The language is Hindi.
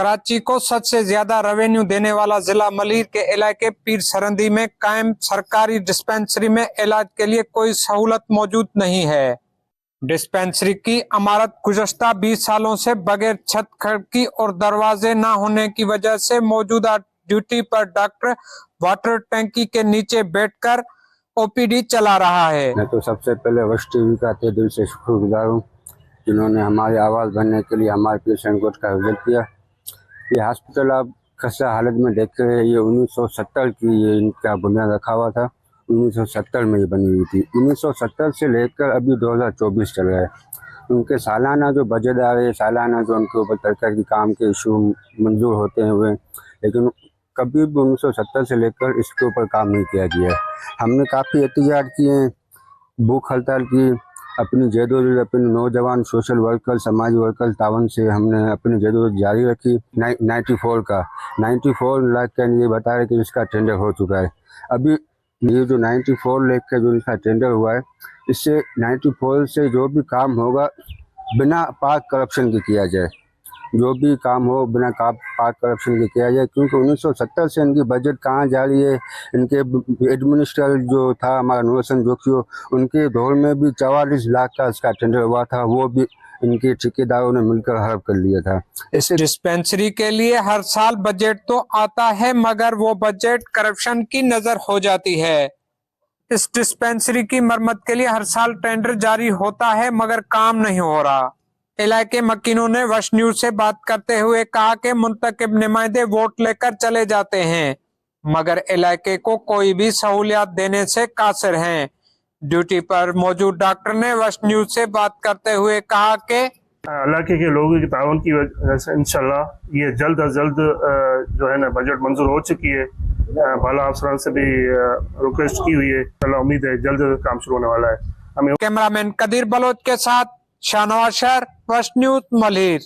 कराची को सबसे ज्यादा रेवेन्यू देने वाला जिला मलीर के इलाके पीर सरंदी में कायम सरकारी डिस्पेंसरी में इलाज के लिए कोई सहूलत मौजूद नहीं है। डिस्पेंसरी की इमारत गुज़श्ता 20 सालों से बगैर छत, खिड़की और दरवाजे न होने की वजह से मौजूदा ड्यूटी पर डॉक्टर वाटर टैंकी के नीचे बैठकर ओपीडी चला रहा है। मैं तो सबसे पहले वश टीवी का तहे दिल से शुक्रगुजार हूँ, जिन्होंने हमारी आवाज़ बनने के लिए हमारे पेशेंट को का विजिट किया। ये हॉस्पिटल आप खस्ता हालत में देख रहे हैं, ये 1970 की ये इनका बुनियाद रखा हुआ था। 1970 में ये बनी हुई थी। 1970 से लेकर अभी 2024 चल रहा है। उनके सालाना जो बजट आ रहे हैं, सालाना जो उनके ऊपर तरह के काम के इशू मंजूर होते हैं हुए, लेकिन कभी भी 1970 से लेकर इसके ऊपर काम नहीं किया गया है। हमने काफ़ी एहतिजाज किए हैं, भूख हड़ताल की, अपनी जदोजहद अपने नौजवान सोशल वर्कर, समाजी वर्कर तावन से हमने अपनी जदोजहद जारी रखी। 94 लाख का ये बता रहे कि इसका टेंडर हो चुका है। अभी ये जो 94 लाख का जो इसका टेंडर हुआ है, इससे 94 से जो भी काम होगा बिना पाक करप्शन के किया जाए, जो भी काम हो बिना पाक करप्शन के किया जाए, क्योंकि 1970 से इनकी बजट कहाँ जा रही है। इनके एडमिनिस्ट्रेटर जो था हमारा नूरसन जोखियो, उनके दौर में भी 44 लाख का इसका टेंडर हुआ था, वो भी इनके ठेकेदारों ने मिलकर हड़प कर लिया था। इस डिस्पेंसरी के लिए हर साल बजट तो आता है, मगर वो बजट करप्शन की नजर हो जाती है। इस डिस्पेंसरी की मरम्मत के लिए हर साल टेंडर जारी होता है, मगर काम नहीं हो रहा। इलाके मकीनों ने वश न्यूज से बात करते हुए कहा कि मुंतखब नुमाइंदे वोट लेकर चले जाते हैं, मगर इलाके को कोई भी सहूलियत देने से कासिर हैं। ड्यूटी पर मौजूद डॉक्टर ने वश न्यूज से बात करते हुए कहा कि इलाके के लोगों की ताउन की वजह से इंशाल्लाह ये जल्द अज जल्द जो है ना बजट मंजूर हो चुकी है। बाला अफसरान से भी रिक्वेस्ट की हुई है, इंशाल्लाह उम्मीद है जल्द काम शुरू होने वाला है। हमें कैमरामैन कदीर बलोच के साथ शाहनवाज शहर, वश न्यूज मलीर।